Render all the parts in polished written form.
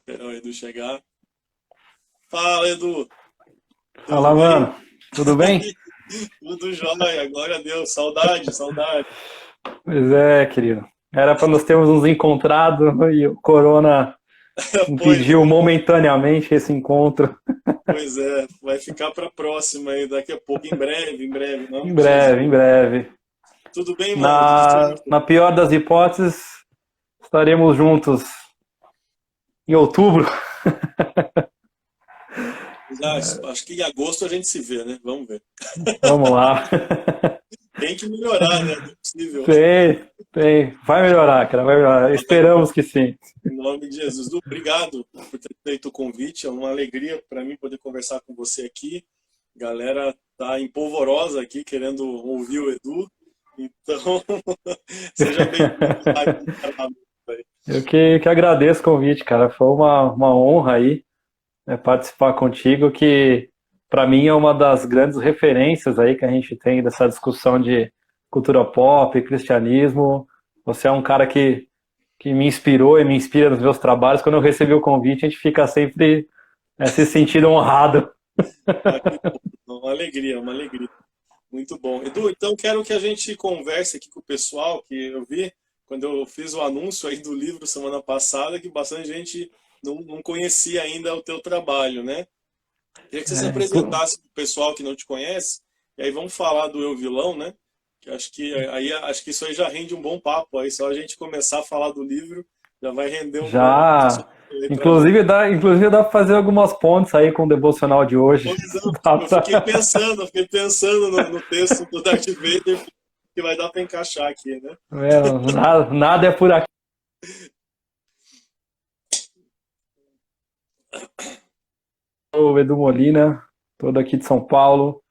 Esperar o Edu chegar. Fala, Edu. Tudo Fala, bem? mano. Tudo bem? Tudo jóia. Glória a Deus. Saudade, saudade. Pois é, querido. Era para nós termos nos encontrado e o Corona Pois impediu é, momentaneamente esse encontro. pois é. Vai ficar para próxima aí daqui a pouco. Em breve, em nome Em de Jesus. breve, em breve. Tudo bem, mano? Tudo Na certo? pior das hipóteses, estaremos juntos em outubro. Já, acho que em agosto a gente se vê, né? Vamos ver. Vamos lá. Tem que melhorar, né? Não é possível. Tem, tem. Vai melhorar, cara, vai melhorar. Esperamos que sim. Em nome de Jesus. Edu, obrigado por ter feito o convite. É uma alegria para mim poder conversar com você aqui. Galera tá empolvorosa aqui querendo ouvir o Edu. Então, seja bem-vindo à Rádio Encanamento aí. Eu que agradeço o convite, cara. Foi uma honra aí, né, participar contigo, que para mim é uma das grandes referências aí que a gente tem dessa discussão de cultura pop, cristianismo. Você é um cara que me inspirou e me inspira nos meus trabalhos. Quando eu recebi o convite, a gente fica sempre se sentindo honrado. Ah, que bom. Uma alegria, uma alegria. Muito bom. Edu, então quero que a gente converse aqui com o pessoal, que eu vi quando eu fiz o anúncio aí do livro semana passada, que bastante gente não conhecia ainda o teu trabalho, né? Queria que você se É, apresentasse para o pessoal que não te conhece, e aí vamos falar do Eu Vilão, né? Que acho que aí acho que isso aí já rende um bom papo. Aí só a gente começar a falar do livro, já vai render um bom já, assunto aí pra gente. inclusive dá para fazer algumas pontes aí com o devocional de hoje. Pois é, Dá eu pra... fiquei pensando no texto do Darth Vader que vai dar para encaixar aqui, né? Nada é por aqui. Sou Edu Molina, sou daqui de São Paulo,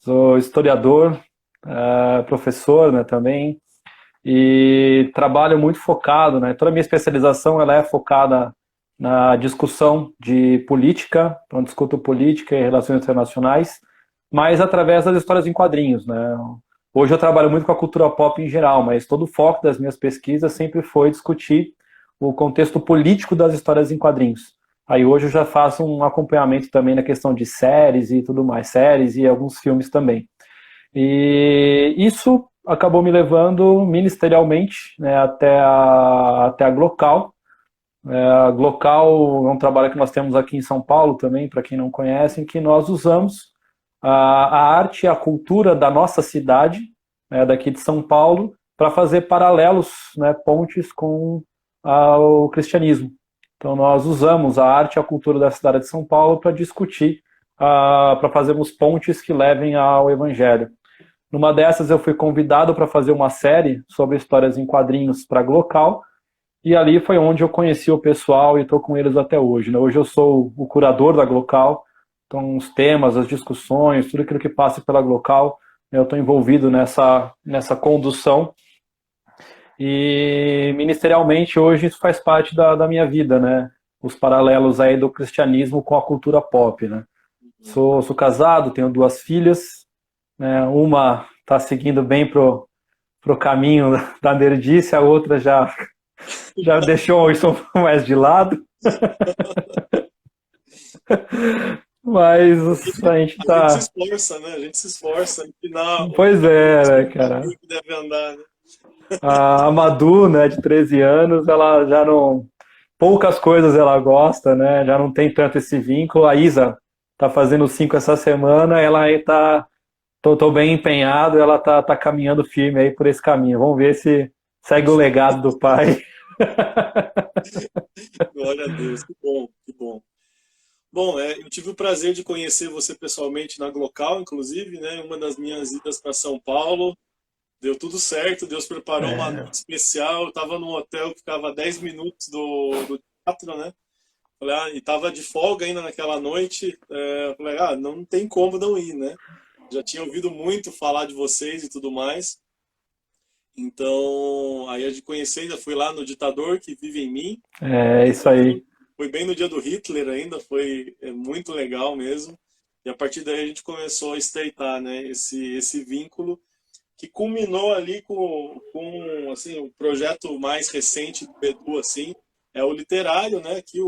sou historiador, professor, né, também, e trabalho muito focado, né, toda a minha especialização ela é focada na discussão de política, então discuto política e relações internacionais, mas através das histórias em quadrinhos, né. Hoje eu trabalho muito com a cultura pop em geral, mas todo o foco das minhas pesquisas sempre foi discutir o contexto político das histórias em quadrinhos. Aí hoje eu já faço um acompanhamento também na questão de séries e tudo mais, séries e alguns filmes também. E isso acabou me levando ministerialmente, né, até a Glocal. A Glocal é um trabalho que nós temos aqui em São Paulo também, para quem não conhece, em que nós usamos a arte e a cultura da nossa cidade, né, daqui de São Paulo, para fazer paralelos, né, pontes com o cristianismo. Então nós usamos a arte e a cultura da cidade de São Paulo para discutir, para fazermos pontes que levem ao evangelho. Numa dessas eu fui convidado para fazer uma série sobre histórias em quadrinhos para a Glocal, e ali foi onde eu conheci o pessoal e estou com eles até hoje, né? Hoje eu sou o curador da Glocal, então os temas, as discussões, tudo aquilo que passa pela Glocal, eu estou envolvido nessa condução. E ministerialmente hoje isso faz parte da minha vida, né? Os paralelos aí do cristianismo com a cultura pop, né? Sou casado, tenho duas filhas, né? Uma está seguindo bem pro caminho da nerdice, a outra já deixou isso mais de lado, mas a gente A gente se tá. esforça, né? A gente se esforça em ensinar Pois a é, criança né, no cara? caminho que deve andar, né? A Madu, né, de 13 anos, ela já não. Poucas coisas ela gosta, né? Já não tem tanto esse vínculo. A Isa tá fazendo 5 essa semana, ela aí tá. Tô bem empenhado, ela tá caminhando firme aí por esse caminho. Vamos ver se segue o legado do pai. Glória a Deus, que bom, que bom. Bom, eu tive o prazer de conhecer você pessoalmente na Glocal, inclusive, né? Uma das minhas idas para São Paulo. Deu tudo certo, Deus preparou uma noite especial. Eu estava num hotel que ficava a 10 minutos do teatro, né? Falei, e tava de folga ainda naquela noite. Falei, não tem como não ir, né? Já tinha ouvido muito falar de vocês e tudo mais. Então, aí a de conhecer, ainda fui lá no Ditador que vive em mim. É isso aí. Foi bem no dia do Hitler ainda, foi muito legal mesmo. E a partir daí a gente começou a estreitar, né, esse vínculo que culminou ali com assim, o projeto mais recente do Edu, assim, é o literário, né, que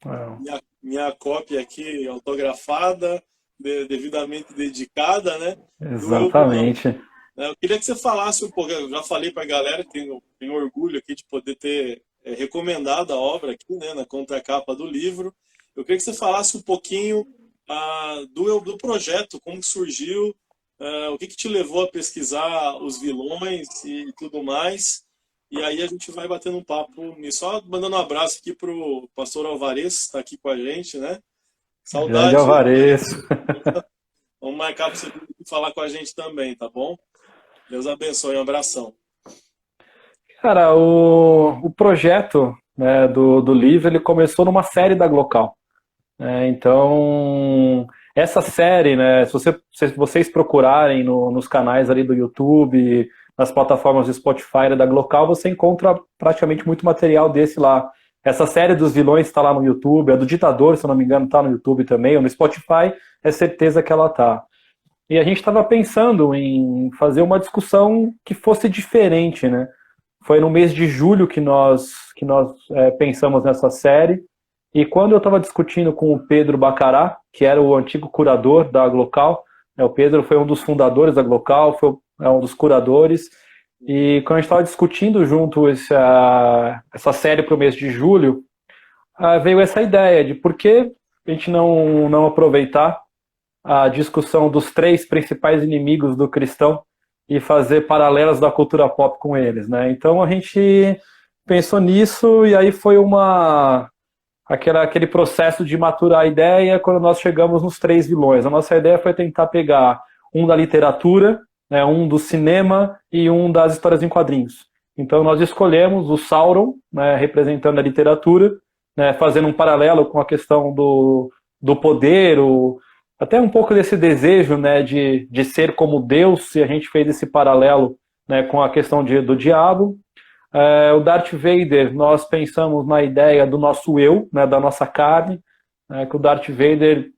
É, minha cópia aqui autografada, devidamente dedicada, né? Do Eldorão. exatamente. Eu queria que você falasse um pouco, eu já falei para a galera que tenho orgulho aqui de poder ter recomendado a obra aqui, né, na contracapa do livro. Eu queria que você falasse um pouquinho do projeto, como que surgiu, o que te levou a pesquisar os vilões e tudo mais. E aí a gente vai batendo um papo nisso. Só mandando um abraço aqui pro pastor Alvarez, que está aqui com a gente, né? Grande Saudade, Alvarez. Alvarez. Vamos marcar para você vir falar com a gente também, tá bom? Deus abençoe, um abração. Cara, o projeto, né, do livro, ele começou numa série da Glocal. Então, essa série, né, se vocês procurarem nos canais ali do YouTube, nas plataformas do Spotify e da Glocal, você encontra praticamente muito material desse lá. Essa série dos vilões está lá no YouTube, a do Ditador, se eu não me engano, está no YouTube também, ou no Spotify, é certeza que ela tá. E a gente estava pensando em fazer uma discussão que fosse diferente, né? Foi no mês de julho que nós pensamos nessa série. E quando eu estava discutindo com o Pedro Bacará, que era o antigo curador da Glocal, né, o Pedro foi um dos fundadores da Glocal, foi um dos curadores. E quando a gente estava discutindo junto essa série para o mês de julho, veio essa ideia de por que a gente não aproveitar a discussão dos três principais inimigos do cristão e fazer paralelas da cultura pop com eles, né? Então a gente pensou nisso e aí foi aquele processo de maturar a ideia quando nós chegamos nos três vilões. A nossa ideia foi tentar pegar um da literatura, né, um do cinema e um das histórias em quadrinhos. Então nós escolhemos o Sauron, né, representando a literatura, né, fazendo um paralelo com a questão do poder, até um pouco desse desejo, né, de ser como Deus, e a gente fez esse paralelo, né, com a questão do diabo. O Darth Vader, nós pensamos na ideia do nosso eu, né, da nossa carne, né, que o Darth Vader,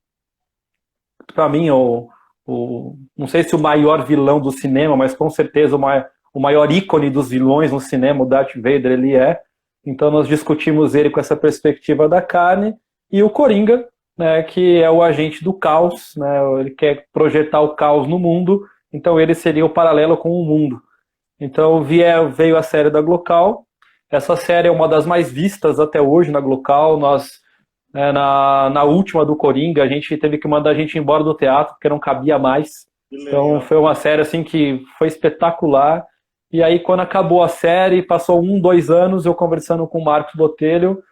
para mim, não sei se o maior vilão do cinema, mas com certeza o maior ícone dos vilões no cinema, o Darth Vader, ele é. Então nós discutimos ele com essa perspectiva da carne, e o Coringa, né, que é o agente do caos, né, ele quer projetar o caos no mundo, então ele seria o paralelo com o mundo. Então veio a série da Glocal. Essa série é uma das mais vistas até hoje na Glocal. Nós, na última do Coringa, a gente teve que mandar a gente embora do teatro, porque não cabia mais. Que Então legal. foi uma série assim que foi espetacular. E aí quando acabou a série, passou 2 anos, eu conversando com o Marcos Botelho,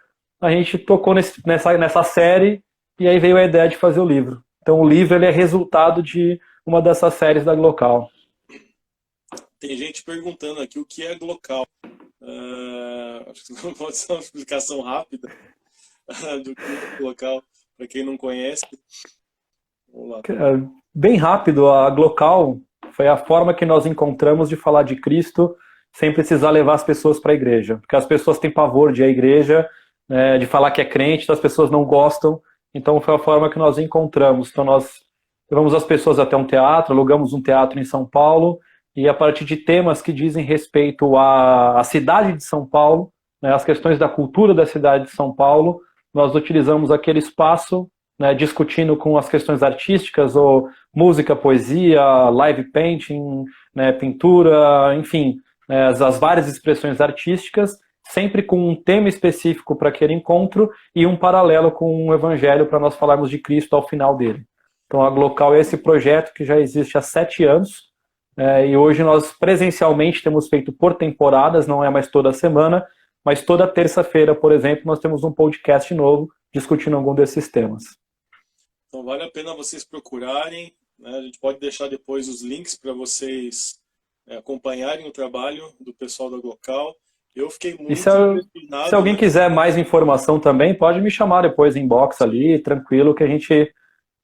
a gente tocou nessa série e aí veio a ideia de fazer o livro. Então o livro ele é resultado de uma dessas séries da Glocal. Tem gente perguntando aqui o que é Glocal. Acho que não pode ser uma explicação rápida do que é Glocal, para quem não conhece. Vamos lá. Bem rápido, a Glocal foi a forma que nós encontramos de falar de Cristo sem precisar levar as pessoas para a igreja. Porque as pessoas têm pavor de ir à igreja, né, de falar que é crente, as pessoas não gostam. Então foi a forma que nós encontramos. Então nós levamos as pessoas até um teatro, alugamos um teatro em São Paulo, e a partir de temas que dizem respeito à cidade de São Paulo, né, as questões da cultura da cidade de São Paulo, nós utilizamos aquele espaço, né, discutindo com as questões artísticas, ou música, poesia, live painting, né, pintura, enfim, né, as várias expressões artísticas, sempre com um tema específico para aquele encontro e um paralelo com o evangelho para nós falarmos de Cristo ao final dele. Então a Glocal é esse projeto que já existe há 7 anos, e hoje nós presencialmente temos feito por temporadas, não é mais toda semana, mas toda terça-feira, por exemplo, nós temos um podcast novo discutindo algum desses temas. Então vale a pena vocês procurarem, né? A gente pode deixar depois os links para vocês acompanharem o trabalho do pessoal da Glocal. Eu fiquei E muito se impressionado, alguém né? quiser mais informação também, pode me chamar depois em inbox ali, tranquilo, que a gente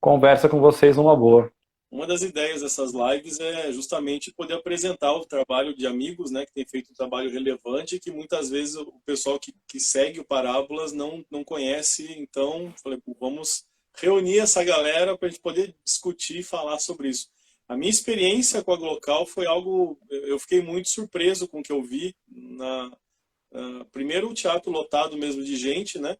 conversa com vocês numa boa. Uma das ideias dessas lives é justamente poder apresentar o trabalho de amigos, né, que tem feito um trabalho relevante, que muitas vezes o pessoal que segue o Parábolas não conhece. Então, falei, vamos reunir essa galera para a gente poder discutir e falar sobre isso. A minha experiência com a Glocal foi algo, eu fiquei muito surpreso com o que eu vi. Primeiro, o teatro lotado mesmo de gente, né?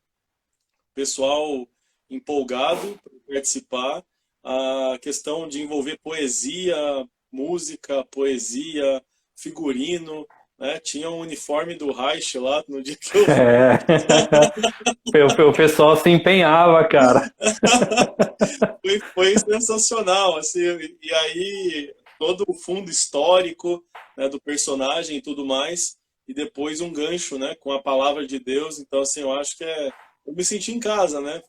pessoal empolgado para participar. A questão de envolver poesia, música, poesia, figurino, né? Tinha um uniforme do Reich lá no dia que eu fui. É. O pessoal se empenhava, cara. Foi sensacional, assim, e aí todo o fundo histórico, né, do personagem e tudo mais, e depois um gancho, né, com a palavra de Deus. Então, assim, eu acho que eu me senti em casa, né?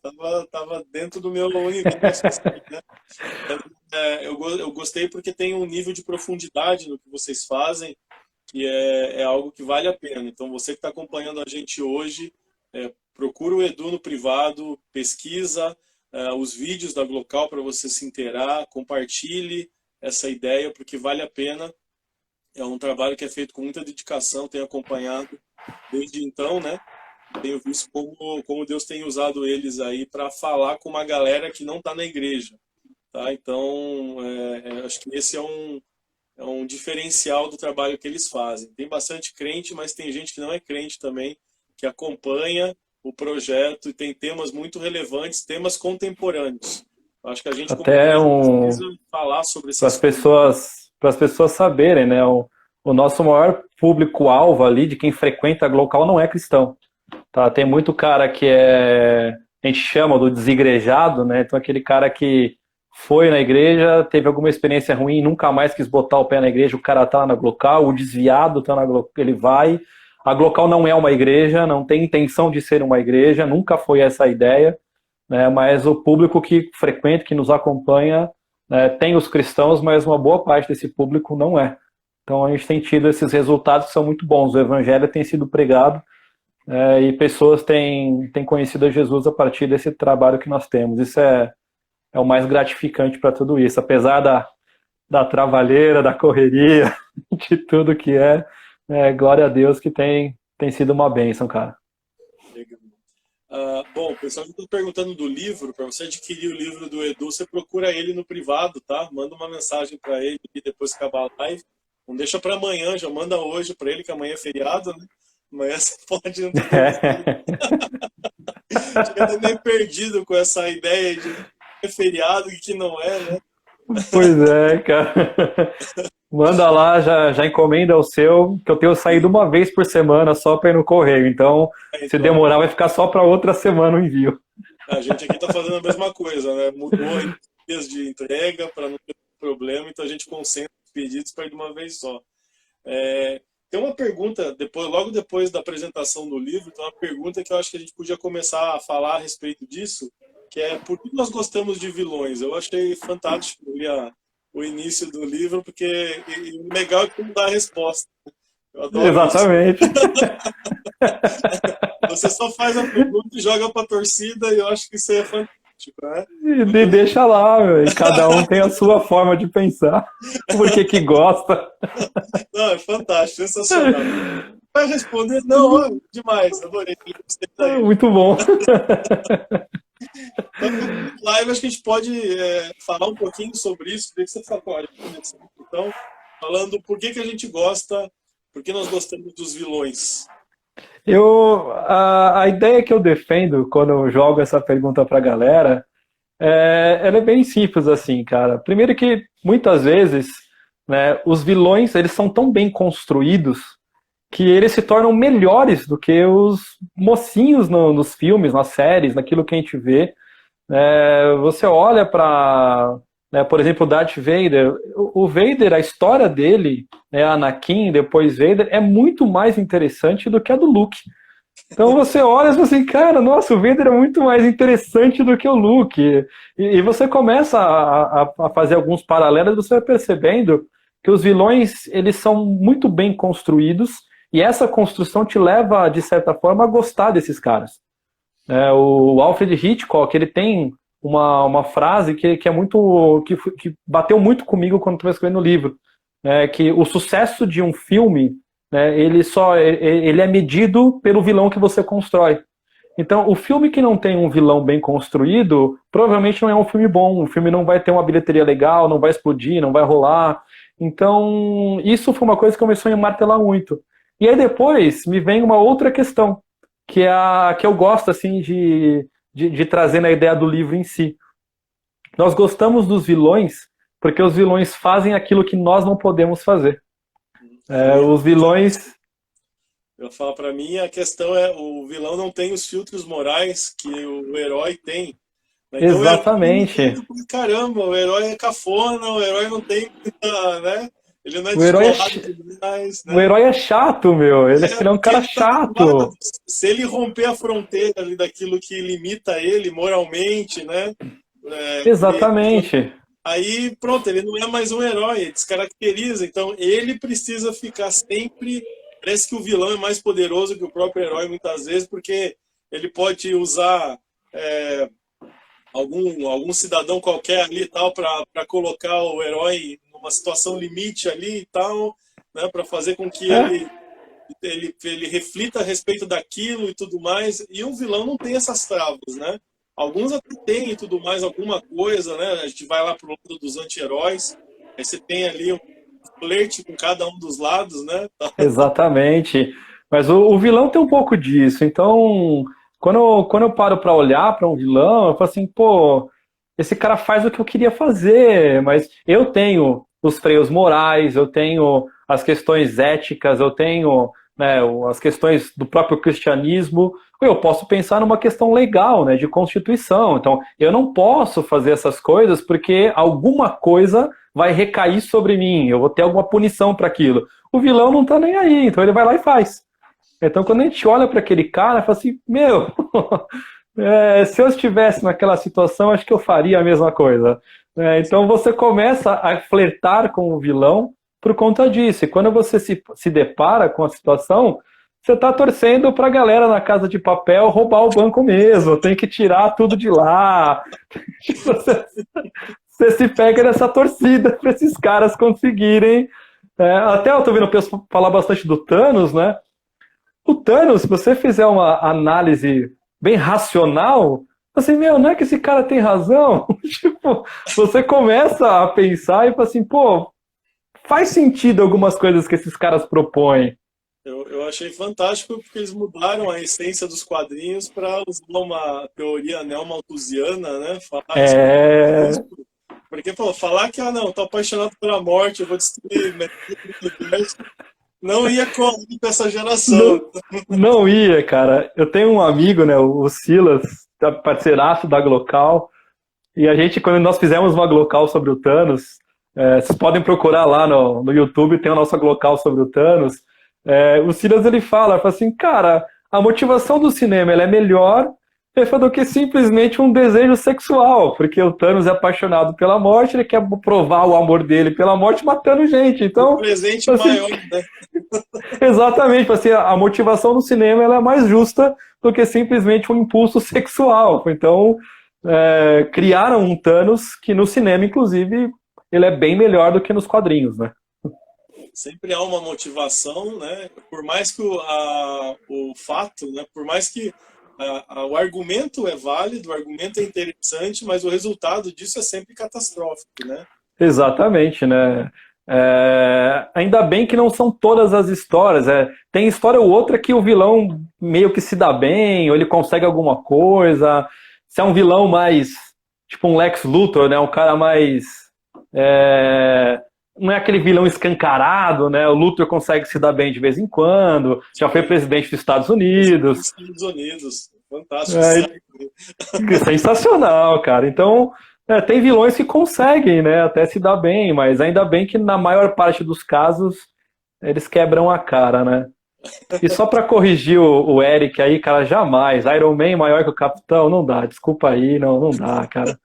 Tava dentro do meu universo, assim, né? Eu gostei porque tem um nível de profundidade no que vocês fazem, que é algo que vale a pena. Então, você que está acompanhando a gente hoje, procura o Edu no privado, pesquisa os vídeos da Glocal para você se inteirar, compartilhe essa ideia, porque vale a pena. É um trabalho que é feito com muita dedicação, tenho acompanhado desde então, né? Tenho visto como Deus tem usado eles aí para falar com uma galera que não está na igreja, tá? Então, acho que esse é um diferencial do trabalho que eles fazem. Tem bastante crente, mas tem gente que não é crente também, que acompanha o projeto e tem temas muito relevantes, temas contemporâneos. Acho que a gente, como Até igreja, precisa falar sobre para esses as temas. pessoas saberem, né? O nosso maior público-alvo ali de quem frequenta a Glocal não é cristão, tá? Tem muito cara que a gente chama do desigrejado, né? Então aquele cara que foi na igreja, teve alguma experiência ruim, nunca mais quis botar o pé na igreja, o cara tá na Glocal, o desviado tá na Glocal, ele vai. A Glocal não é uma igreja, não tem intenção de ser uma igreja, nunca foi essa a ideia, né? Mas o público que frequenta, que nos acompanha, né, tem os cristãos, mas uma boa parte desse público não é. Então a gente tem tido esses resultados que são muito bons. O evangelho tem sido pregado e pessoas têm conhecido a Jesus a partir desse trabalho que nós temos. Isso é o mais gratificante para tudo isso. Apesar da trabalheira, da correria, de tudo que glória a Deus que tem sido uma bênção, cara. Legal. Bom, o pessoal está perguntando do livro. Para você adquirir o livro do Edu, você procura ele no privado, tá? Manda uma mensagem para ele depois que acabar a live. Não deixa para amanhã, já manda hoje para ele, que amanhã é feriado, né? Amanhã você pode não ter Fica meio perdido com essa ideia de que é feriado e que não é, né? Pois é, cara. Manda lá, já encomenda o seu, que eu tenho saído uma vez por semana só para ir no correio. Então, se demorar, vai ficar só para outra semana o envio. A gente aqui está fazendo a mesma coisa, né? Mudou os dias de entrega para não ter problema, então a gente concentra os pedidos para ir de uma vez só. Tem uma pergunta, logo depois da apresentação do livro, tem uma pergunta que eu acho que a gente podia começar a falar a respeito disso, que é por que nós gostamos de vilões? Eu achei fantástico o início do livro, porque o legal é que não dá a resposta. Eu adoro Exatamente. isso. Você só faz a pergunta e joga para a torcida, e eu acho que isso é fantástico, né? E deixa lá, meu. Cada um tem a sua forma de pensar. Por que gosta? Não, é fantástico, sensacional. Vai responder? Não, demais, adorei. Muito bom. Então, live, acho que a gente pode falar um pouquinho sobre isso. Queria que você falasse, então, falando por que a gente gosta, por que nós gostamos dos vilões. A ideia que eu defendo quando eu jogo essa pergunta pra galera, ela é bem simples assim, cara. Primeiro que, muitas vezes, né, os vilões, eles são tão bem construídos que eles se tornam melhores do que os mocinhos nos filmes, nas séries, naquilo que a gente vê. Você olha para, por exemplo, o Darth Vader. O Vader, a história dele, Anakin, depois Vader, é muito mais interessante do que a do Luke. Então você olha e fala assim, cara, nossa, o Vader é muito mais interessante do que o Luke. E você começa a fazer alguns paralelos, você vai percebendo que os vilões, eles são muito bem construídos, e essa construção te leva, de certa forma, a gostar desses caras. O Alfred Hitchcock, ele tem uma frase que é muito, que bateu muito comigo quando estava escrevendo o livro, que o sucesso de um filme, ele é medido pelo vilão que você constrói. Então, o filme que não tem um vilão bem construído, provavelmente não é um filme bom. O filme não vai ter uma bilheteria legal, não vai explodir, não vai rolar. Então, isso foi uma coisa que começou a me martelar muito. E aí depois me vem uma outra questão, que eu gosto assim de de trazer na ideia do livro em si. Nós gostamos dos vilões porque os vilões fazem aquilo que nós não podemos fazer. Os vilões... Eu falo, para mim, a questão é o vilão não tem os filtros morais que o herói tem. Então o herói é Exatamente. limitado pra caramba, o herói é cafona, o herói não tem muita, né? Ele não é O herói descolado demais, o né? herói é chato, meu. Ele é um Porque cara ele tá acostumado. chato. Se ele romper a fronteira ali daquilo que limita ele moralmente, né? Exatamente. Aí, pronto, ele não é mais um herói, ele descaracteriza. Então, ele precisa ficar sempre. Parece que o vilão é mais poderoso que o próprio herói, muitas vezes, porque ele pode usar algum cidadão qualquer ali e tal para colocar o herói numa situação limite ali e tal, né, para fazer com que É, ele reflita a respeito daquilo e tudo mais. E o vilão não tem essas travas, né? Alguns até têm e tudo mais, alguma coisa, né? A gente vai lá pro lado dos anti-heróis, aí você tem ali um flerte com cada um dos lados, né? exatamente. Mas o vilão tem um pouco disso. Então, quando eu paro pra olhar pra um vilão, eu falo assim, pô, esse cara faz o que eu queria fazer, mas eu tenho os freios morais, eu tenho as questões éticas, eu tenho, né, as questões do próprio cristianismo. Eu posso pensar numa questão legal, né, de constituição. Então, eu não posso fazer essas coisas porque alguma coisa vai recair sobre mim, eu vou ter alguma punição para aquilo. O vilão não tá nem aí, então ele vai lá e faz. Então, quando a gente olha para aquele cara, fala assim, meu, se eu estivesse naquela situação, acho que eu faria a mesma coisa. Então, você começa a flertar com o vilão por conta disso. E quando você se depara com a situação, você está torcendo para a galera na Casa de Papel roubar o banco mesmo, tem que tirar tudo de lá. Você, você se pega nessa torcida para esses caras conseguirem. Até eu tô vendo o pessoal falar bastante do Thanos, né? O Thanos, se você fizer uma análise bem racional, assim, meu, não é que esse cara tem razão? Tipo, você começa a pensar e fala assim, pô, faz sentido algumas coisas que esses caras propõem. Eu achei fantástico porque eles mudaram a essência dos quadrinhos para usar uma teoria neomalthusiana, né? Falar isso É... porque pô, falar que não, tô apaixonado pela morte, eu vou destruir metade do universo, não ia colar com essa geração. Não, não ia, cara. Eu tenho um amigo, né, o Silas, parceiraço da Glocal, e a gente, quando nós fizemos uma Glocal sobre o Thanos, vocês podem procurar lá no YouTube, tem a nossa Glocal sobre o Thanos. O Silas ele fala assim, cara, a motivação do cinema ela é melhor do que simplesmente um desejo sexual, porque o Thanos é apaixonado pela morte, ele quer provar o amor dele pela morte matando gente. O Então, presente assim, maior, né? exatamente, assim, a motivação do cinema ela é mais justa do que simplesmente um impulso sexual. Então, criaram um Thanos que no cinema, inclusive, ele é bem melhor do que nos quadrinhos, né? Sempre há uma motivação, né? Por mais que o fato, né? Por mais que o argumento é válido, o argumento é interessante, mas o resultado disso é sempre catastrófico, né? Exatamente, né? Ainda bem que não são todas as histórias. Tem história ou outra que o vilão meio que se dá bem, ou ele consegue alguma coisa. Se é um vilão mais, tipo um Lex Luthor, né? Um cara mais. Não é aquele vilão escancarado, né? O Luthor consegue se dar bem de vez em quando. Já foi presidente dos Estados Dos Unidos. Estados Unidos, fantástico, É, sério. sensacional, cara. Então, tem vilões que conseguem, né, até se dar bem, mas ainda bem que na maior parte dos casos eles quebram a cara, né? E só pra corrigir o Eric aí, cara, jamais. Iron Man maior que o Capitão, não dá. Desculpa aí, não dá, cara.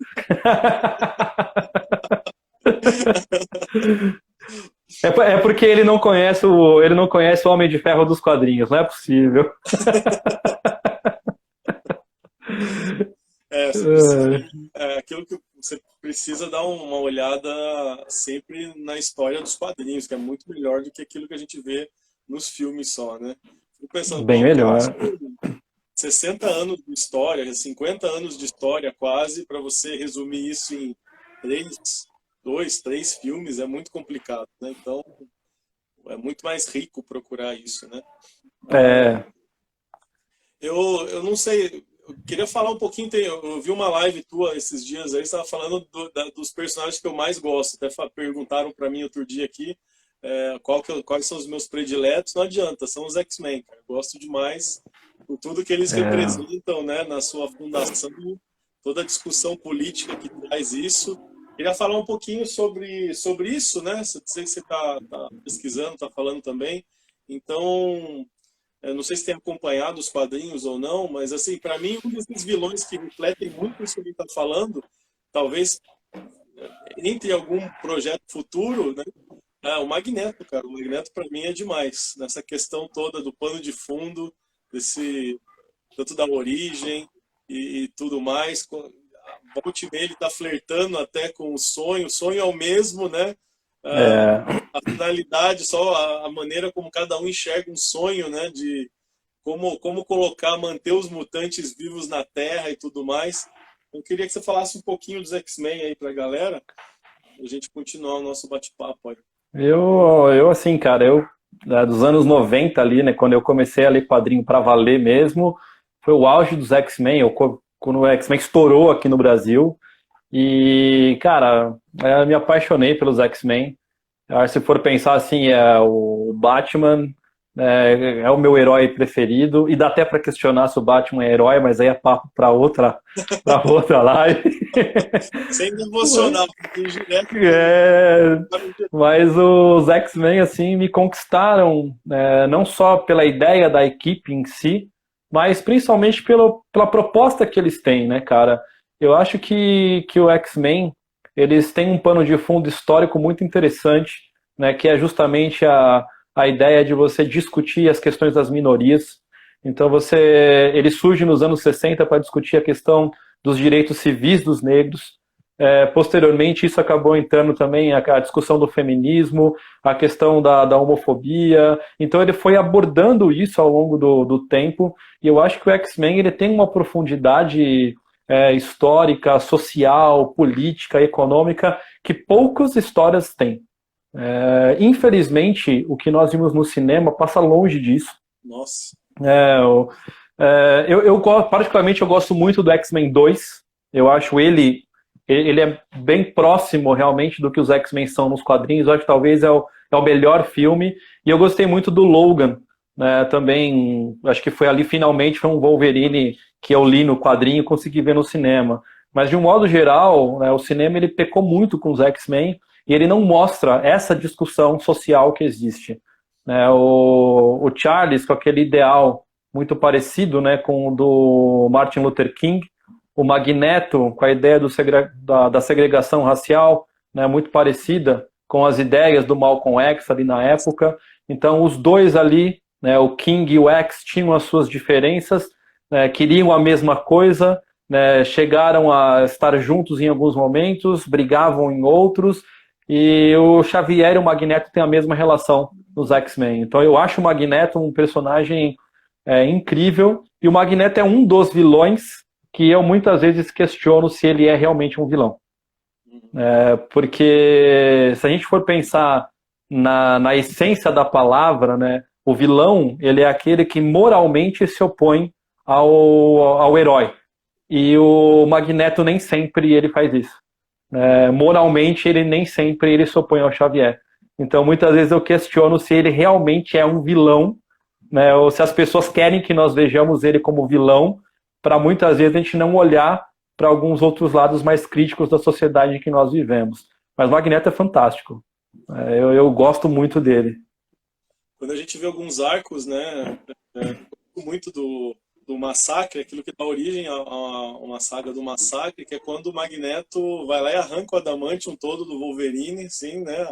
É porque ele não conhece o Homem de Ferro dos quadrinhos, não é possível. Você precisa, aquilo que você precisa dar uma olhada sempre na história dos quadrinhos, que é muito melhor do que aquilo que a gente vê nos filmes só, né? Fico pensando, Bem pô, o cara melhor. 60 anos de história, 50 anos de história quase, para você resumir isso em três filmes é muito complicado, né? Então é muito mais rico procurar isso, né? É, Eu não sei, eu queria falar um pouquinho, eu vi uma live tua esses dias aí, você estava falando dos personagens que eu mais gosto. Até perguntaram para mim outro dia aqui quais são os meus prediletos. Não adianta, são os X-Men, cara. Eu gosto demais por tudo que eles representam, né, na sua fundação, toda a discussão política que traz isso. Queria falar um pouquinho sobre isso, né? Sei que você está pesquisando, está falando também. Então, eu não sei se tem acompanhado os quadrinhos ou não, mas assim, para mim, um desses vilões que refletem muito isso que ele está falando, talvez entre algum projeto futuro, né? É o Magneto, cara. O Magneto para mim é demais. Nessa questão toda do pano de fundo, tanto da origem e tudo mais. Volte ele está flertando até com o sonho é o mesmo, né? A finalidade, só a maneira como cada um enxerga um sonho, né? De como colocar, manter os mutantes vivos na Terra e tudo mais. Eu queria que você falasse um pouquinho dos X-Men aí pra galera, a gente continuar o nosso bate-papo aí. Eu assim, cara, dos anos 90 ali, né, quando eu comecei a ler quadrinho pra valer mesmo, foi o auge dos X-Men, quando o X-Men estourou aqui no Brasil. E, cara, eu me apaixonei pelos X-Men. Se for pensar assim, o Batman é o meu herói preferido. E dá até para questionar se o Batman é herói, mas aí é papo para outra live. Sem me emocionar, porque direto. Mas os X-Men, assim, me conquistaram, não só pela ideia da equipe em si, mas principalmente pela proposta que eles têm, né, cara? Eu acho que o X-Men, eles têm um pano de fundo histórico muito interessante, né, que é justamente a ideia de você discutir as questões das minorias. Então ele surge nos anos 60 para discutir a questão dos direitos civis dos negros. Posteriormente, isso acabou entrando também a discussão do feminismo, a questão da homofobia. Então ele foi abordando isso ao longo do tempo, e eu acho que o X-Men ele tem uma profundidade histórica, social, política, econômica, que poucas histórias têm. Infelizmente, o que nós vimos no cinema passa longe disso. Nossa. Particularmente, eu gosto muito do X-Men 2. Eu acho ele é bem próximo, realmente, do que os X-Men são nos quadrinhos. Eu acho que talvez é o melhor filme. E eu gostei muito do Logan, né, também. Acho que foi ali, finalmente, foi um Wolverine que eu li no quadrinho e consegui ver no cinema. Mas, de um modo geral, né, o cinema ele pecou muito com os X-Men e ele não mostra essa discussão social que existe. O Charles, com aquele ideal muito parecido, né, com o do Martin Luther King, o Magneto, com a ideia da segregação racial, né, muito parecida com as ideias do Malcolm X ali na época. Então, os dois ali, né, o King e o X, tinham as suas diferenças, né, queriam a mesma coisa, né, chegaram a estar juntos em alguns momentos, brigavam em outros, e o Xavier e o Magneto têm a mesma relação nos X-Men. Então eu acho o Magneto um personagem incrível, e o Magneto é um dos vilões que eu muitas vezes questiono se ele é realmente um vilão. Porque se a gente for pensar na essência da palavra, né, o vilão ele é aquele que moralmente se opõe ao herói. E o Magneto nem sempre ele faz isso. Moralmente ele nem sempre ele se opõe ao Xavier. Então muitas vezes eu questiono se ele realmente é um vilão, né, ou se as pessoas querem que nós vejamos ele como vilão, para muitas vezes a gente não olhar para alguns outros lados mais críticos da sociedade em que nós vivemos. Mas Magneto é fantástico. Eu gosto muito dele. Quando a gente vê alguns arcos, né, muito do Massacre, aquilo que dá origem a uma saga do Massacre, que é quando o Magneto vai lá e arranca o adamantium todo do Wolverine, assim, né,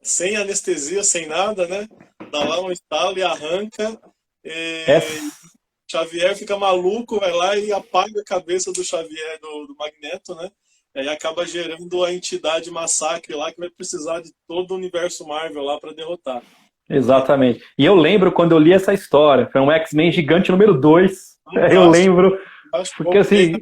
sem anestesia, sem nada, né, dá lá um estalo e arranca, Xavier fica maluco, vai lá e apaga a cabeça do Xavier, do Magneto, né, e aí acaba gerando a entidade Massacre lá, que vai precisar de todo o universo Marvel lá para derrotar. Exatamente. E eu lembro quando eu li essa história, foi um X-Men Gigante número 2. Eu lembro, porque assim,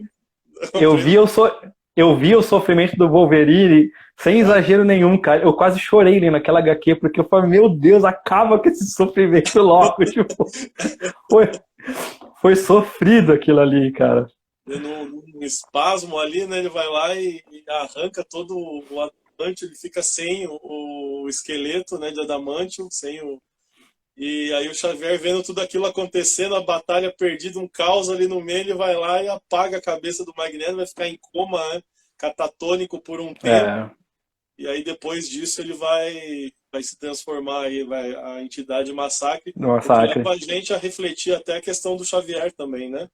eu vi o sofrimento do Wolverine sem exagero nenhum, cara. Eu quase chorei lendo aquela HQ, porque eu falei, meu Deus, acaba com esse sofrimento logo. Tipo, foi sofrido aquilo ali, cara. E num espasmo ali, né? Ele vai lá e arranca todo o adamantio, ele fica sem o esqueleto, né, de adamantium, sem o. E aí o Xavier vendo tudo aquilo acontecendo, a batalha perdida, um caos ali no meio, ele vai lá e apaga a cabeça do Magneto, vai ficar em coma, né, catatônico por um tempo. É, E aí depois disso ele vai se transformar aí, vai a entidade Massacre, no o que leva massacre. a gente a refletir até a questão do Xavier também, né?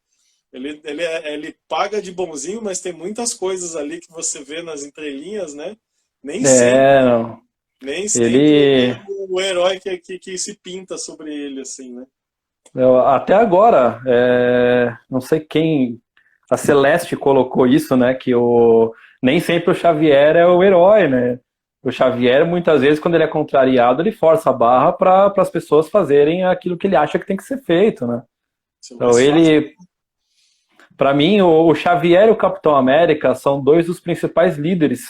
Ele paga de bonzinho, mas tem muitas coisas ali que você vê nas entrelinhas, né? Nem sempre, É, não. nem sempre ele Ele, é o herói que se pinta sobre ele, assim, né? até agora, não sei quem, a Celeste colocou isso, né? Que nem sempre o Xavier é o herói, né? O Xavier, muitas vezes, quando ele é contrariado, ele força a barra para as pessoas fazerem aquilo que ele acha que tem que ser feito, né? Isso é Então, mais fácil. para mim, o Xavier e o Capitão América são dois dos principais líderes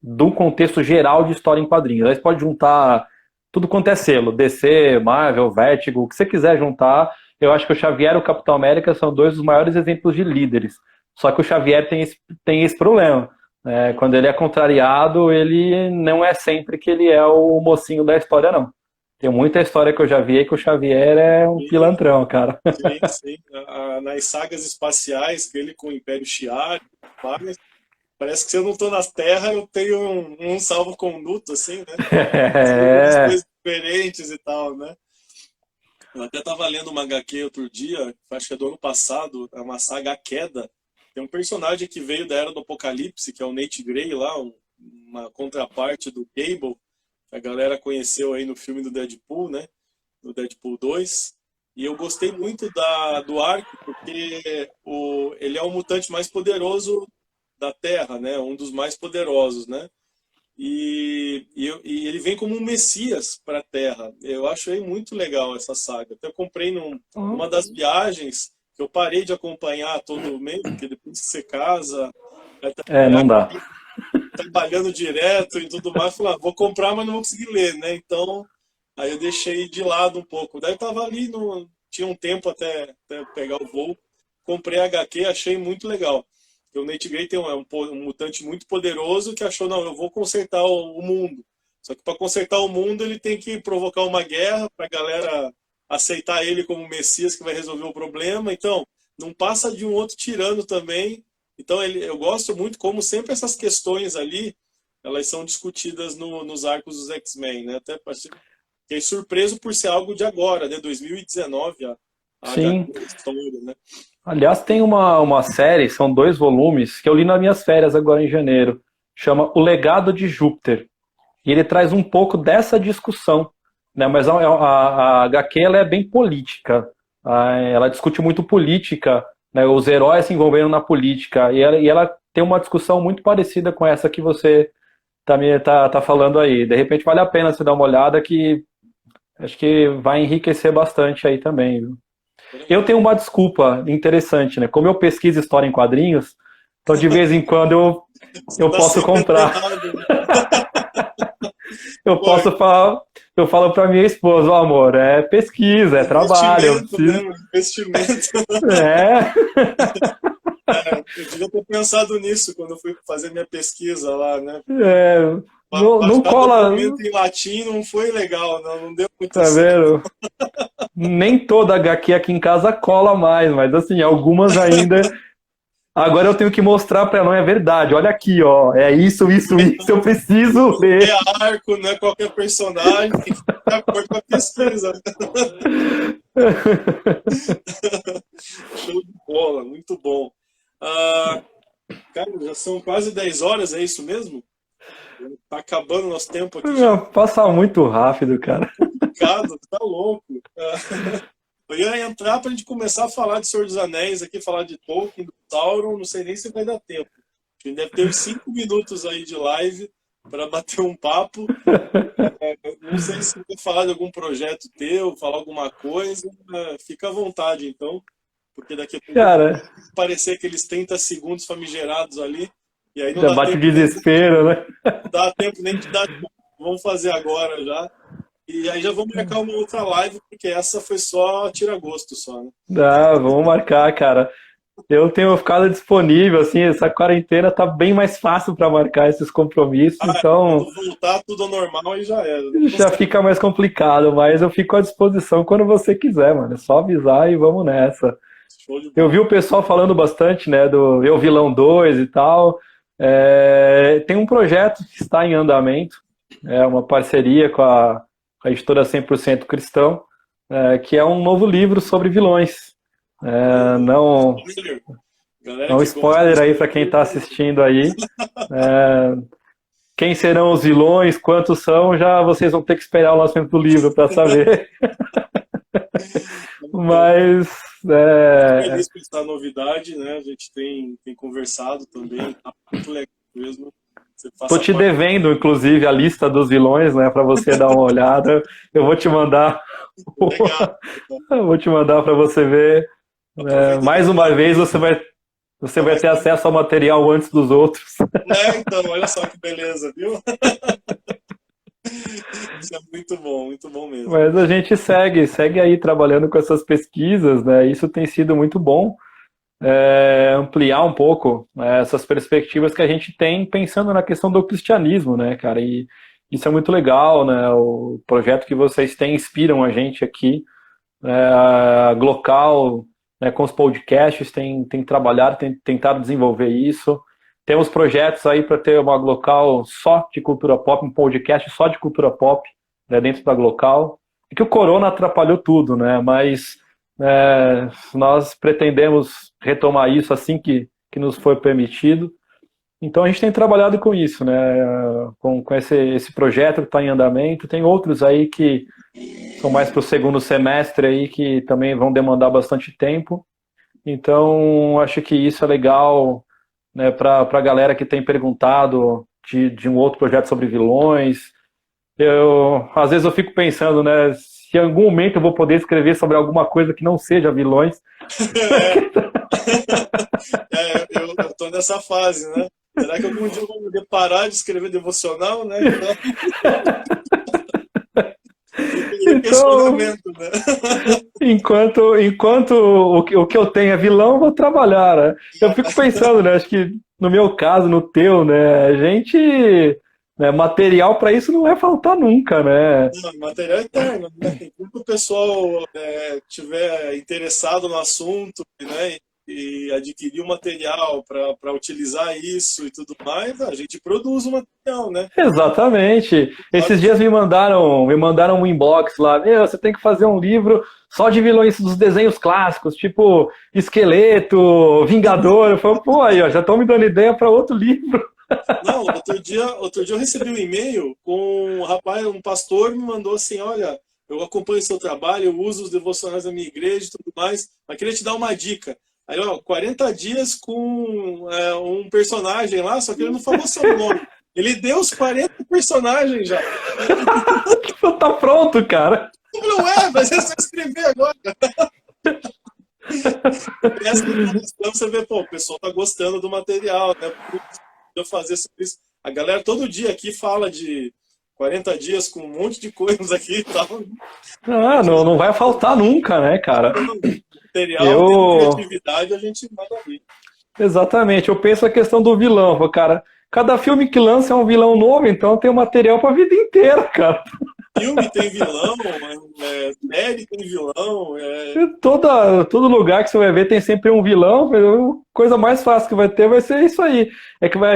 do contexto geral de história em quadrinhos. Aí você pode juntar tudo quanto é selo, DC, Marvel, Vertigo, o que você quiser juntar. Eu acho que o Xavier e o Capitão América são dois dos maiores exemplos de líderes. Só que o Xavier tem esse problema. Quando ele é contrariado, ele não é sempre que ele é o mocinho da história, não. Tem muita história que eu já vi aí que o Xavier é um Sim, pilantrão, cara. sim, sim. Nas sagas espaciais, que ele com o Império Shi'ar, mas parece que se eu não estou na Terra, eu tenho um salvo-conduto, assim, né? As É, coisas diferentes e tal, né? Eu até estava lendo uma HQ outro dia, acho que é do ano passado, é uma saga A Queda. Tem um personagem que veio da Era do Apocalipse, que é o Nate Grey lá, uma contraparte do Cable, que a galera conheceu aí no filme do Deadpool, né? Do Deadpool 2. E eu gostei muito do arco, porque ele é o mutante mais poderoso da Terra, né? Um dos mais poderosos, né? E ele vem como um messias para a Terra. Eu achei muito legal essa saga. Até eu comprei numa das viagens, que eu parei de acompanhar todo mês, porque depois que você casa, vai trabalhar, não dá. trabalhando direto e tudo mais, eu falei, vou comprar, mas não vou conseguir ler, né? Então, aí eu deixei de lado um pouco. Daí eu tava ali, tinha um tempo até pegar o voo, comprei a HQ, achei muito legal. O Nate Grey tem um mutante muito poderoso que achou, não, eu vou consertar o mundo. Só que para consertar o mundo ele tem que provocar uma guerra para a galera aceitar ele como Messias que vai resolver o problema. Então, não passa de um outro tirano também. Então, eu gosto muito como sempre essas questões ali, elas são discutidas nos arcos dos X-Men, né? Até fiquei surpreso por ser algo de agora, né? 2019, a Sim. HQ, a história, né? Aliás, tem uma série, são 2 volumes, que eu li nas minhas férias agora em janeiro. Chama O Legado de Júpiter. E ele traz um pouco dessa discussão, né? Mas a HQ ela é bem política. Ela discute muito política, né? Os heróis se envolvendo na política. E ela tem uma discussão muito parecida com essa que você tá falando aí. De repente vale a pena você dar uma olhada que acho que vai enriquecer bastante aí também, viu? Eu tenho uma desculpa interessante, né? Como eu pesquiso história em quadrinhos, então de vez em quando eu, Você eu está posso sempre comprar. antenado, né? Eu Pô, posso falar, eu falo para minha esposa, ó, amor, é pesquisa, é trabalho, eu investimento, né? preciso. Investimento. É, Eu devia ter pensado nisso quando eu fui fazer minha pesquisa lá, né? é, não Baixar cola, documento em latim não foi legal, não deu muito tá certo. vendo? Nem toda HQ aqui em casa cola mais, mas assim, algumas ainda. Agora eu tenho que mostrar para ela, não é verdade. Olha aqui, ó, é isso, eu preciso É ler. arco, não é qualquer personagem, tem que ficar de acordo com a pesquisa. Show de bola, muito bom. Ah, cara, já são quase 10 horas, é isso mesmo? Tá acabando o nosso tempo aqui já. Passa muito rápido, cara. Complicado, tá louco. Eu ia entrar pra gente começar a falar de Senhor dos Anéis aqui, falar de Tolkien, do Sauron, não sei nem se vai dar tempo. A gente deve ter uns 5 minutos aí de live para bater um papo. Não sei se quer falar de algum projeto teu, falar alguma coisa, fica à vontade então, porque daqui a pouco vai Cara, aparecer aqueles 30 segundos famigerados ali, e aí não já dá bate o tempo nem, desespero, né? não dá tempo nem de dar. Vamos fazer agora já. E aí já vamos marcar uma outra live, porque essa foi só tira-gosto só, né? Ah, vamos marcar, cara. Eu tenho ficado disponível, assim, essa quarentena tá bem mais fácil para marcar esses compromissos, Ah, então quando voltar tudo ao normal aí já era, né? já fica mais complicado, mas eu fico à disposição quando você quiser, mano. É só avisar e vamos nessa. Show de Eu bola. vi o pessoal falando bastante, né, do Eu Vilão 2 e tal. Tem um projeto que está em andamento, é uma parceria com a editora 100% Cristão, que é um novo livro sobre vilões. Não, Spoiler. Galera não que gosta de spoiler aí para quem spoiler, está assistindo aí. Quem serão os vilões, quantos são, já vocês vão ter que esperar o lançamento do livro para saber. então, Mas muito é, feliz com essa novidade, né? A gente tem conversado também, tá muito legal mesmo. Você tô faça te parte. devendo, inclusive, a lista dos vilões, né, para você dar uma olhada. Eu vou te mandar, Legal. Então, eu vou te mandar para você ver. aproveita e Mais manda uma lá vez também. você Tá vai mais... ter acesso ao material antes dos outros. Então, olha só que beleza, viu? Isso é muito bom mesmo. Mas a gente segue aí trabalhando com essas pesquisas, né? Isso tem sido muito bom, ampliar um pouco, né, essas perspectivas que a gente tem pensando na questão do cristianismo, né, cara? E isso é muito legal, né? O projeto que vocês têm inspiram a gente aqui. A Glocal, né, com os podcasts, tem trabalhado, tem tentado desenvolver isso. Temos projetos aí para ter uma Glocal só de cultura pop, um podcast só de cultura pop, né, dentro da Glocal. E que o corona atrapalhou tudo, né? Mas nós pretendemos retomar isso assim que nos for permitido. Então a gente tem trabalhado com isso, né? Com esse projeto que está em andamento. Tem outros aí que são mais para o segundo semestre aí que também vão demandar bastante tempo. Então, acho que isso é legal, né, para a galera que tem perguntado de um outro projeto sobre vilões. Às vezes eu fico pensando, né, se em algum momento eu vou poder escrever sobre alguma coisa que não seja vilões. Eu tô nessa fase, né? Será que algum dia eu vou poder parar de escrever devocional, né? Então, fica aí o Então, questionamento, né? enquanto o que eu tenho é vilão, eu vou trabalhar, né? Eu fico pensando, né? Acho que no meu caso, no teu, né? A gente, né, material para isso não vai faltar nunca, né? Não, material eterno, né? Enquanto o pessoal tiver interessado no assunto, né? E adquirir o material para utilizar isso e tudo mais, a gente produz o material, né? Exatamente. Claro Esses que dias me mandaram um inbox lá. Meu, você tem que fazer um livro só de vilões dos desenhos clássicos, tipo Esqueleto, Vingador. Eu falo, pô, aí, ó, já estão me dando ideia para outro livro. não, outro dia eu recebi um e-mail com um rapaz, um pastor me mandou assim, olha, eu acompanho o seu trabalho, eu uso os devocionais da minha igreja e tudo mais, mas queria te dar uma dica. Aí, ó, 40 dias com um personagem lá, só que ele não falou seu nome. Ele deu os 40 personagens já. Tipo, tá pronto, cara. Não é, mas é só escrever agora. Presta atenção, você vê, pô, o pessoal tá gostando do material, né? Eu fazer sobre isso. A galera todo dia aqui fala de 40 dias com um monte de coisas aqui e tal. A Ah, gente não vai faltar nunca, né, cara? material, tendo Eu, criatividade, a gente manda vir. exatamente, eu penso a questão do vilão, pô, cara. Cada filme que lança é um vilão novo, então tem material pra vida inteira, cara. Filme tem vilão, série tem vilão. Todo lugar que você vai ver tem sempre um vilão. A coisa mais fácil que vai ter vai ser isso aí.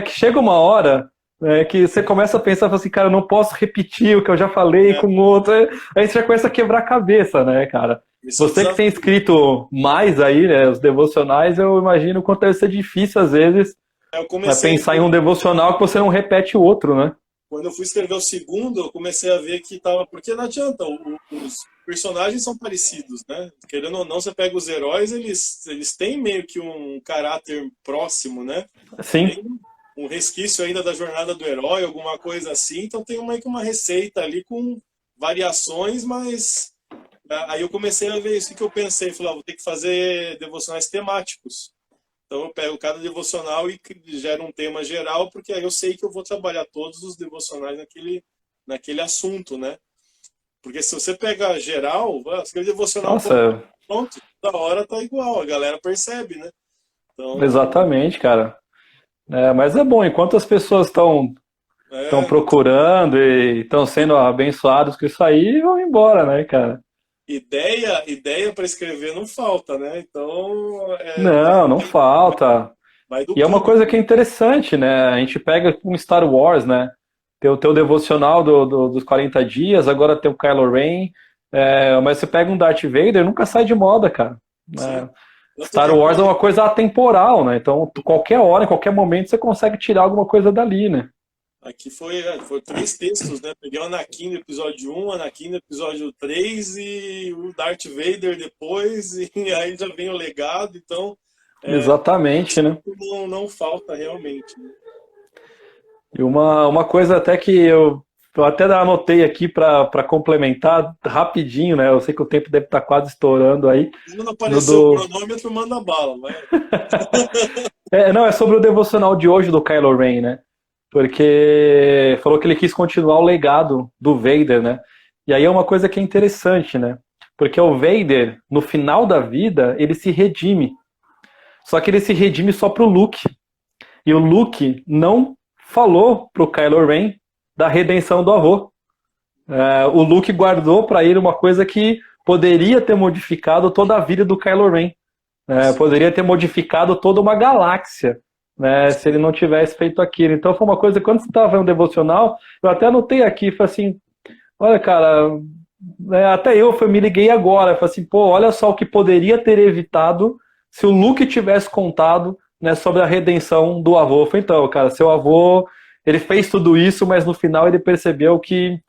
Que chega uma hora, né, que você começa a pensar fala assim, cara, eu não posso repetir o que eu já falei É, com outro. Aí você já começa a quebrar a cabeça, né, cara? esse é o Você que tem desafio. escrito mais aí, né, os devocionais, eu imagino o quanto deve ser difícil às vezes, Eu né, comecei, pensar em um devocional que você não repete o outro, né? quando eu fui escrever o segundo, eu comecei a ver que tava. Porque não adianta, os personagens são parecidos, né? Querendo ou não, você pega os heróis, eles têm meio que um caráter próximo, né? Sim, Tem um resquício ainda da jornada do herói, alguma coisa assim, então tem meio que uma receita ali com variações, mas aí eu comecei a ver isso que eu pensei, falei, vou ter que fazer devocionais temáticos. Então eu pego cada devocional e gero um tema geral, porque aí eu sei que eu vou trabalhar todos os devocionais naquele assunto, né? Porque se você pega geral, escreve devocional, Nossa, pronto, da hora tá igual, a galera percebe, né? Então, exatamente, cara. Mas é bom, enquanto as pessoas estão não tem procurando e estão sendo abençoados com isso aí, vão embora, né, cara? ideia para escrever não falta, né? Então, Não, não falta. vai do E é uma público. coisa que é interessante, né? A gente pega um Star Wars, né? Tem o teu devocional dos 40 dias, agora tem o Kylo Ren, mas você pega um Darth Vader, nunca sai de moda, cara. Sim. É, Tanto Star que Wars é agora uma coisa atemporal, né? Então, qualquer hora, em qualquer momento, você consegue tirar alguma coisa dali, né? aqui foi 3 textos, né? Peguei o Anakin no episódio 1, Anakin no episódio 3 e o Darth Vader depois, e aí já vem o legado, então Exatamente, né? não falta realmente, né? E uma coisa até que eu até anotei aqui para complementar rapidinho, né? Eu sei que o tempo deve estar quase estourando aí. Quando não No apareceu o do, cronômetro, manda bala, vai. não, é sobre o devocional de hoje do Kylo Ren, né? Porque falou que ele quis continuar o legado do Vader, né? E aí é uma coisa que é interessante, né? Porque o Vader, no final da vida, ele se redime. Só que ele se redime só pro Luke. E o Luke não falou pro Kylo Ren da redenção do avô. O Luke guardou para ele uma coisa que poderia ter modificado toda a vida do Kylo Ren. Poderia ter modificado toda uma galáxia, né, se ele não tivesse feito aquilo. Então foi uma coisa, quando você estava vendo devocional, eu até anotei aqui, falei assim, olha, cara, até eu me liguei agora, falei assim, pô, olha só o que poderia ter evitado se o Luke tivesse contado, né, sobre a redenção do avô. Eu falei, então, cara, seu avô, ele fez tudo isso, mas no final ele percebeu que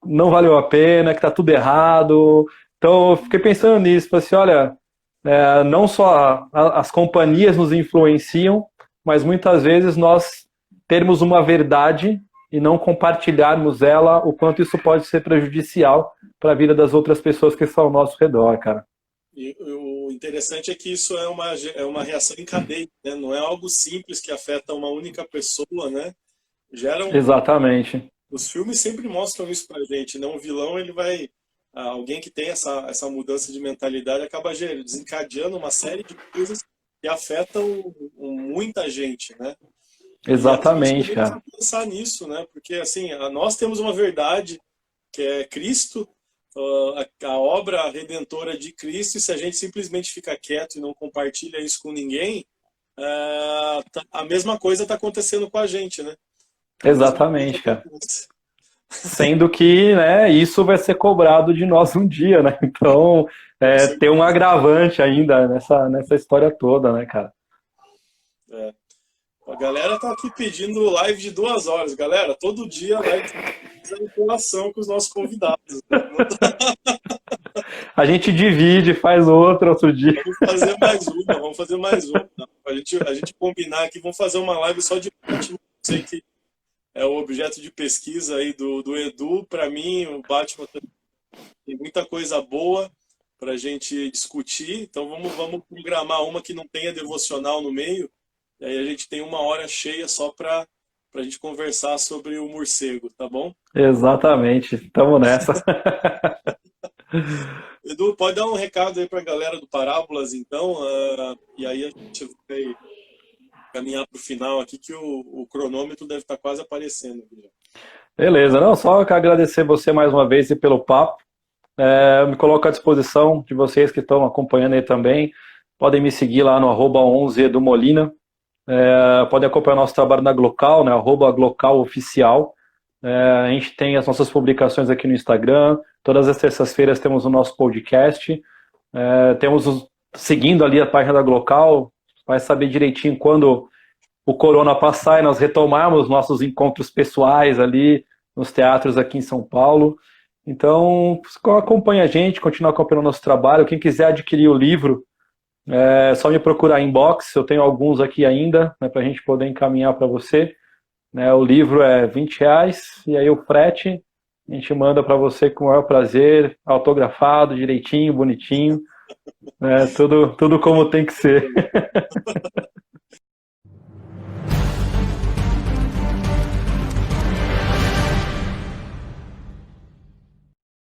não valeu a pena, que tá tudo errado. Então eu fiquei pensando nisso, falei assim, olha, não só as companhias nos influenciam, mas muitas vezes nós termos uma verdade e não compartilharmos ela, o quanto isso pode ser prejudicial para a vida das outras pessoas que estão ao nosso redor, cara. E o interessante é que isso é uma reação em cadeia, né? Não é algo simples que afeta uma única pessoa, né? Gera Exatamente. Os filmes sempre mostram isso pra gente, né? Um vilão, ele vai... alguém que tem essa mudança de mentalidade acaba desencadeando uma série de coisas que afetam muita gente, né? E a gente Exatamente, também cara. precisa pensar nisso, né? Porque, assim, nós temos uma verdade que é Cristo, a obra redentora de Cristo, e se a gente simplesmente fica quieto e não compartilha isso com ninguém, a mesma coisa está acontecendo com a gente, né? A mesma coisa Exatamente, cara. acontece. Sendo que, né, isso vai ser cobrado de nós um dia, né? Então, Com tem um certeza. agravante ainda nessa história toda, né, cara? É. A galera tá aqui pedindo live de 2 horas. Galera, todo dia live de interação com os nossos convidados, né? A gente divide, faz outro dia. Vamos fazer mais uma, vamos fazer mais uma. A gente combinar aqui, vamos fazer uma live só de Batman. Sei que é o objeto de pesquisa aí do Edu. Para mim, o Batman tem muita coisa boa para a gente discutir. Então vamos programar uma que não tenha devocional no meio. E aí a gente tem 1 hora cheia só para a gente conversar sobre o morcego, tá bom? Exatamente. Tamo nessa. Edu, pode dar um recado aí para a galera do Parábolas, então, e aí a gente vai caminhar para o final aqui, que o cronômetro deve estar quase aparecendo aqui já. Beleza, não, só que agradecer você mais uma vez e pelo papo. Eu me coloco à disposição de vocês que estão acompanhando aí também. Podem me seguir lá no @11 do Molina. Podem acompanhar nosso trabalho na Glocal, né? @glocaloficial. A gente tem as nossas publicações aqui no Instagram. Todas as terças-feiras temos o nosso podcast. Seguindo ali a página da Glocal, vai saber direitinho quando o corona passar e nós retomarmos nossos encontros pessoais ali nos teatros aqui em São Paulo. Então, acompanha a gente, continua acompanhando o nosso trabalho. Quem quiser adquirir o livro, é só me procurar inbox, eu tenho alguns aqui ainda, né, para a gente poder encaminhar para você. O livro é R$ 20, e aí o frete a gente manda para você com o maior prazer, autografado, direitinho, bonitinho, tudo como tem que ser.